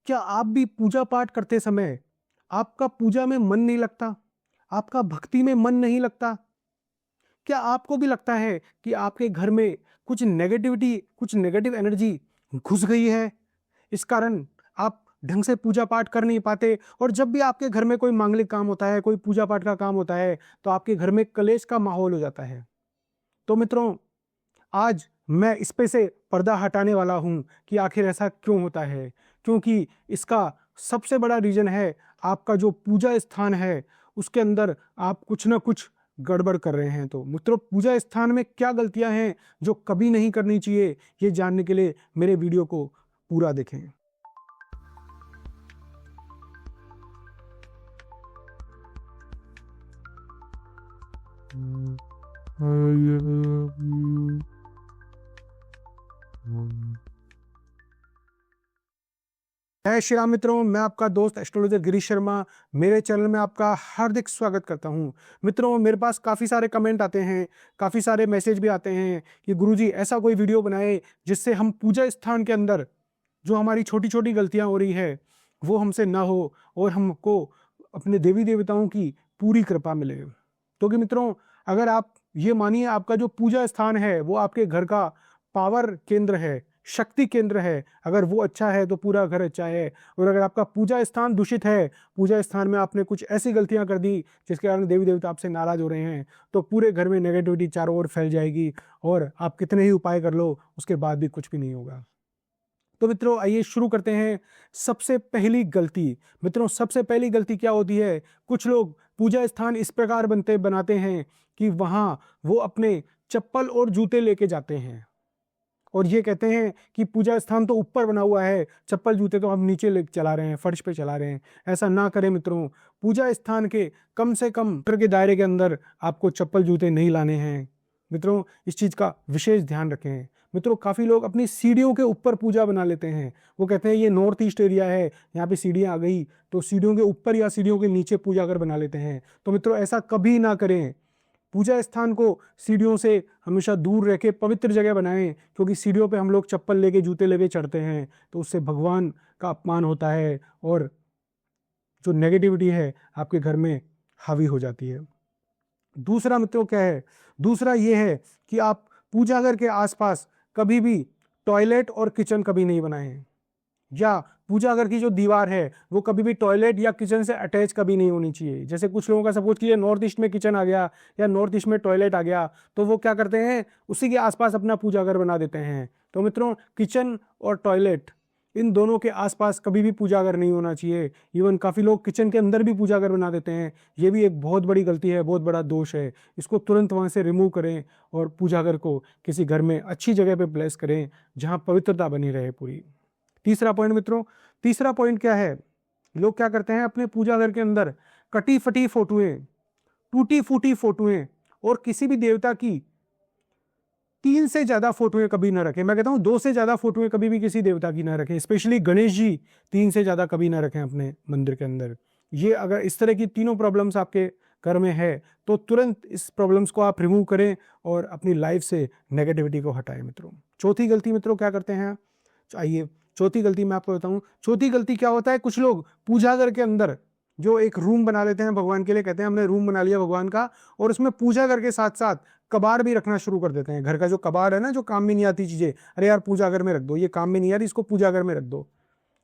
क्या आप भी पूजा पाठ करते समय आपका पूजा में मन नहीं लगता? आपका भक्ति में मन नहीं लगता? क्या आपको भी लगता है कि आपके घर में कुछ नेगेटिविटी, कुछ नेगेटिव एनर्जी घुस गई है? इस कारण आप ढंग से पूजा पाठ कर नहीं पाते और जब भी आपके घर में कोई मांगलिक काम होता है, कोई पूजा पाठ का काम होता है, तो आपके घर में कलेश का माहौल हो जाता है। तो मित्रों, आज मैं इस पे से पर्दा हटाने वाला हूं कि आखिर ऐसा क्यों होता है। क्योंकि इसका सबसे बड़ा रीजन है आपका जो पूजा स्थान है, उसके अंदर आप कुछ ना कुछ गड़बड़ कर रहे हैं। तो मित्रों, पूजा स्थान में क्या गलतियां हैं जो कभी नहीं करनी चाहिए, ये जानने के लिए मेरे वीडियो को पूरा देखें। जय श्री राम मित्रों, मैं आपका दोस्त एस्ट्रोलॉजर गिरीश शर्मा मेरे चैनल में आपका हार्दिक स्वागत करता हूं। मित्रों, मेरे पास काफ़ी सारे कमेंट आते हैं, काफ़ी सारे मैसेज भी आते हैं कि गुरुजी ऐसा कोई वीडियो बनाए जिससे हम पूजा स्थान के अंदर जो हमारी छोटी छोटी गलतियां हो रही है वो हमसे ना हो और हमको अपने देवी देवताओं की पूरी कृपा मिले। क्योंकि मित्रों, अगर आप ये मानिए आपका जो पूजा स्थान है वो आपके घर का पावर केंद्र है, शक्ति केंद्र है, अगर वो अच्छा है तो पूरा घर अच्छा है। और अगर आपका पूजा स्थान दूषित है, पूजा स्थान में आपने कुछ ऐसी गलतियां कर दी जिसके कारण देवी देवता आपसे नाराज हो रहे हैं, तो पूरे घर में नेगेटिविटी चारों ओर फैल जाएगी और आप कितने ही उपाय कर लो उसके बाद भी कुछ भी नहीं होगा। तो मित्रों, आइए शुरू करते हैं। सबसे पहली गलती, मित्रों सबसे पहली गलती क्या होती है? कुछ लोग पूजा स्थान इस प्रकार बनाते हैं कि वहां वो अपने चप्पल और जूते लेके जाते हैं और ये कहते हैं कि पूजा स्थान तो ऊपर बना हुआ है, चप्पल जूते तो हम नीचे ले चला रहे हैं, फर्श पे चला रहे हैं। ऐसा ना करें मित्रों। पूजा स्थान के कम से कम मीटर के दायरे के अंदर आपको चप्पल जूते नहीं लाने हैं। मित्रों, इस चीज का विशेष ध्यान रखें। मित्रों, काफी लोग अपनी सीढ़ियों के ऊपर पूजा बना लेते हैं। वो कहते हैं ये नॉर्थ ईस्ट एरिया है, यहाँ पे सीढ़ियां आ गई, तो सीढ़ियों के ऊपर या सीढ़ियों के नीचे पूजा घर बना लेते हैं। तो मित्रों, ऐसा कभी ना करें। पूजा स्थान को सीढ़ियों से हमेशा दूर रह के पवित्र जगह बनाएं, क्योंकि सीढ़ियों पे हम लोग चप्पल लेके जूते लेके चढ़ते हैं तो उससे भगवान का अपमान होता है और जो नेगेटिविटी है आपके घर में हावी हो जाती है। दूसरा मित्रों क्या है? दूसरा ये है कि आप पूजा घर के आसपास कभी भी टॉयलेट और किचन कभी नहीं बनाएं, या पूजा घर की जो दीवार है वो कभी भी टॉयलेट या किचन से अटैच कभी नहीं होनी चाहिए। जैसे कुछ लोगों का सपोज कीजिए नॉर्थ ईस्ट में किचन आ गया या नॉर्थ ईस्ट में टॉयलेट आ गया, तो वो क्या करते हैं, उसी के आसपास अपना पूजा घर बना देते हैं। तो मित्रों, किचन और टॉयलेट इन दोनों के आसपास कभी भी पूजा घर नहीं होना चाहिए। इवन काफ़ी लोग किचन के अंदर भी पूजा घर बना देते हैं। ये भी एक बहुत बड़ी गलती है, बहुत बड़ा दोष है। इसको तुरंत वहाँ से रिमूव करें और पूजा घर को किसी घर में अच्छी जगह पे प्लेस करें जहाँ पवित्रता बनी रहे पूरी। तीसरा पॉइंट मित्रों, तीसरा पॉइंट क्या है? लोग क्या करते हैं, अपने पूजा घर के अंदर कटी फटी फोटोएं, टूटी फूटी फोटोएं और किसी भी देवता की 3 से ज्यादा फोटोएं कभी ना रखें। मैं कहता हूं 2 से ज्यादा फोटोएं कभी भी किसी देवता की ना रखें। स्पेशली गणेश जी 3 से ज्यादा कभी ना रखें अपने मंदिर के अंदर। ये अगर इस तरह की तीनों प्रॉब्लम्स आपके घर में है तो तुरंत इस प्रॉब्लम्स को आप रिमूव करें और अपनी लाइफ से नेगेटिविटी को हटाएं मित्रों। चौथी गलती मित्रों क्या करते हैं? आइए चौथी गलती मैं आपको बताऊं। चौथी गलती क्या होता है? कुछ लोग पूजा घर के अंदर जो एक रूम बना लेते हैं भगवान के लिए, कहते हैं हमने रूम बना लिया भगवान का, और उसमें पूजा घर के साथ साथ कबाड़ भी रखना शुरू कर देते हैं। घर का जो कबाड़ है ना, जो काम में नहीं आती चीजें, अरे यार पूजा घर में रख दो, ये काम में नहीं आ रही, इसको पूजा घर में रख दो।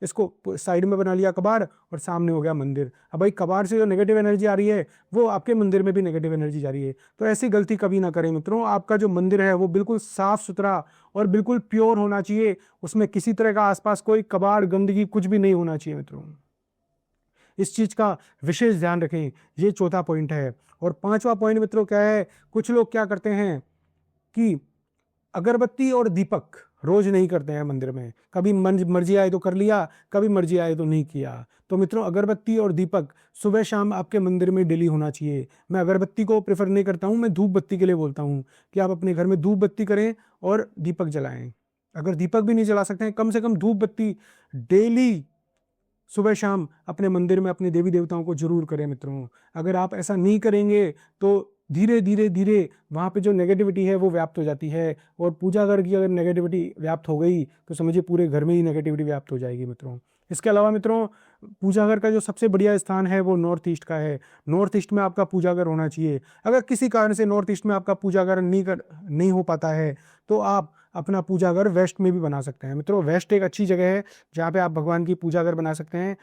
इसको साइड में बना लिया कबाड़ और सामने हो गया मंदिर। अब भाई कबाड़ से जो नेगेटिव एनर्जी आ रही है वो आपके मंदिर में भी नेगेटिव एनर्जी जा रही है। तो ऐसी गलती कभी ना करें मित्रों। आपका जो मंदिर है वो बिल्कुल साफ सुथरा और बिल्कुल प्योर होना चाहिए। उसमें किसी तरह का आसपास कोई कबाड़ गंदगी कुछ भी नहीं होना चाहिए मित्रों। इस चीज का विशेष ध्यान रखें। ये चौथा पॉइंट है। और पांचवा पॉइंट मित्रों क्या है? कुछ लोग क्या करते हैं कि अगरबत्ती और दीपक रोज नहीं करते हैं मंदिर में। कभी मर्जी आए तो कर लिया, कभी मर्जी आए तो नहीं किया। तो मित्रों, अगरबत्ती और दीपक सुबह शाम आपके मंदिर में डेली होना चाहिए। मैं अगरबत्ती को प्रेफर नहीं करता हूं, मैं धूप बत्ती के लिए बोलता हूं कि आप अपने घर में धूप बत्ती करें और दीपक जलाएं। अगर दीपक भी नहीं जला सकते हैं, कम से कम धूप बत्ती डेली सुबह शाम अपने मंदिर में अपने देवी देवताओं को जरूर करें मित्रों। अगर आप ऐसा नहीं करेंगे तो धीरे धीरे धीरे वहाँ पे जो नेगेटिविटी है वो व्याप्त हो जाती है, और पूजा घर की अगर नेगेटिविटी व्याप्त हो गई तो समझिए पूरे घर में ही नेगेटिविटी व्याप्त हो जाएगी मित्रों। इसके अलावा मित्रों, पूजा घर का जो सबसे बढ़िया स्थान है वो नॉर्थ ईस्ट का है। नॉर्थ ईस्ट में आपका पूजा घर होना चाहिए। अगर किसी कारण से नॉर्थ ईस्ट में आपका पूजा घर नहीं हो पाता है तो आप अपना पूजा घर वेस्ट में भी बना सकते हैं मित्रों। वेस्ट एक अच्छी जगह है जहाँ पे आप भगवान की पूजा घर बना सकते हैं।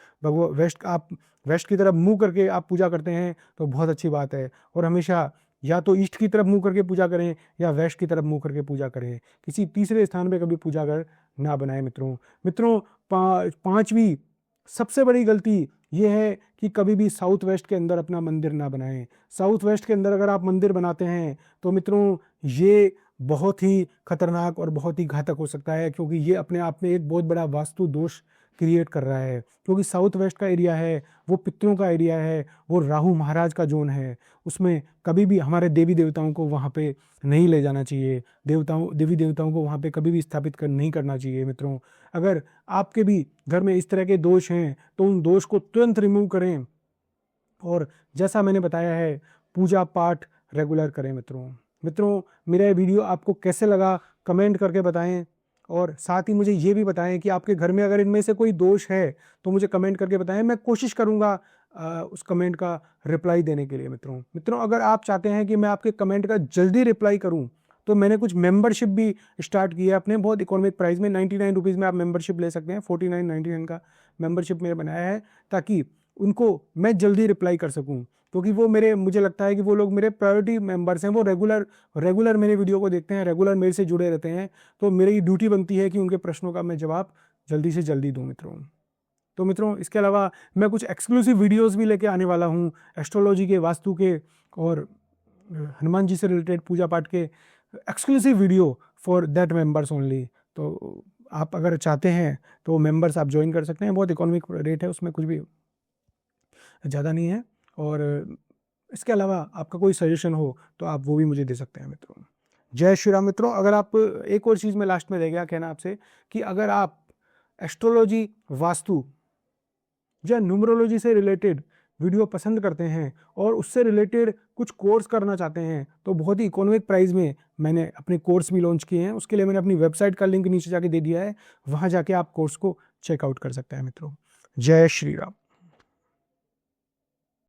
आप वेस्ट की तरफ मुंह करके आप पूजा करते हैं तो बहुत अच्छी बात है। और हमेशा या तो ईस्ट की तरफ मुंह करके पूजा करें या वेस्ट की तरफ मुंह करके पूजा करें। किसी तीसरे स्थान पे कभी पूजा घर ना बनाएं मित्रों। पांचवी सबसे बड़ी गलती ये है कि कभी भी साउथ वेस्ट के अंदर अपना मंदिर ना बनाएं। साउथ वेस्ट के अंदर अगर आप मंदिर बनाते हैं तो मित्रों ये बहुत ही खतरनाक और बहुत ही घातक हो सकता है, क्योंकि ये अपने आप में एक बहुत बड़ा वास्तु दोष क्रिएट कर रहा है। क्योंकि साउथ वेस्ट का एरिया है वो पितरों का एरिया है, वो राहु महाराज का जोन है। उसमें कभी भी हमारे देवी देवताओं को वहाँ पे नहीं ले जाना चाहिए। देवी देवताओं को वहाँ पे कभी भी स्थापित नहीं करना चाहिए मित्रों। अगर आपके भी घर में इस तरह के दोष हैं तो उन दोष को तुरंत रिमूव करें, और जैसा मैंने बताया है पूजा पाठ रेगुलर करें मित्रों। मेरा ये वीडियो आपको कैसे लगा कमेंट करके बताएं, और साथ ही मुझे ये भी बताएं कि आपके घर में अगर इनमें से कोई दोष है तो मुझे कमेंट करके बताएं। मैं कोशिश करूंगा उस कमेंट का रिप्लाई देने के लिए मित्रों। अगर आप चाहते हैं कि मैं आपके कमेंट का जल्दी रिप्लाई करूं तो मैंने कुछ मेंबरशिप भी स्टार्ट की है अपने बहुत इकोनॉमिक प्राइस में। 99 रुपीज़ में आप मेंबरशिप ले सकते हैं। 49.99 का मेंबरशिप मैंने बनाया है ताकि उनको मैं जल्दी रिप्लाई कर सकूं, क्योंकि वो मुझे लगता है कि वो लोग मेरे प्रायोरिटी मेंबर्स हैं। वो रेगुलर मेरे वीडियो को देखते हैं, रेगुलर मेरे से जुड़े रहते हैं। तो मेरी ड्यूटी बनती है कि उनके प्रश्नों का मैं जवाब जल्दी से जल्दी दूं मित्रों। इसके अलावा मैं कुछ एक्सक्लूसिव वीडियोस भी लेके आने वाला हूं, एस्ट्रोलॉजी के, वास्तु के और हनुमान जी से रिलेटेड पूजा पाठ के exclusive video for that members only. तो आप अगर चाहते हैं तो मेंबर्स आप ज्वाइन कर सकते हैं। बहुत इकोनॉमिक रेट है, उसमें कुछ भी ज़्यादा नहीं है। और इसके अलावा आपका कोई सजेशन हो तो आप वो भी मुझे दे सकते हैं मित्रों। जय श्री राम मित्रों। अगर आप एक और चीज़ में लास्ट में रह गया कहना आपसे कि अगर आप एस्ट्रोलॉजी, वास्तु या न्यूमरोलॉजी से रिलेटेड वीडियो पसंद करते हैं और उससे रिलेटेड कुछ कोर्स करना चाहते हैं तो बहुत ही इकोनॉमिक प्राइस में मैंने अपने कोर्स भी लॉन्च किए हैं। उसके लिए मैंने अपनी वेबसाइट का लिंक नीचे जाके दे दिया है, वहाँ जाके आप कोर्स को चेकआउट कर सकते हैं मित्रों। जय श्री राम।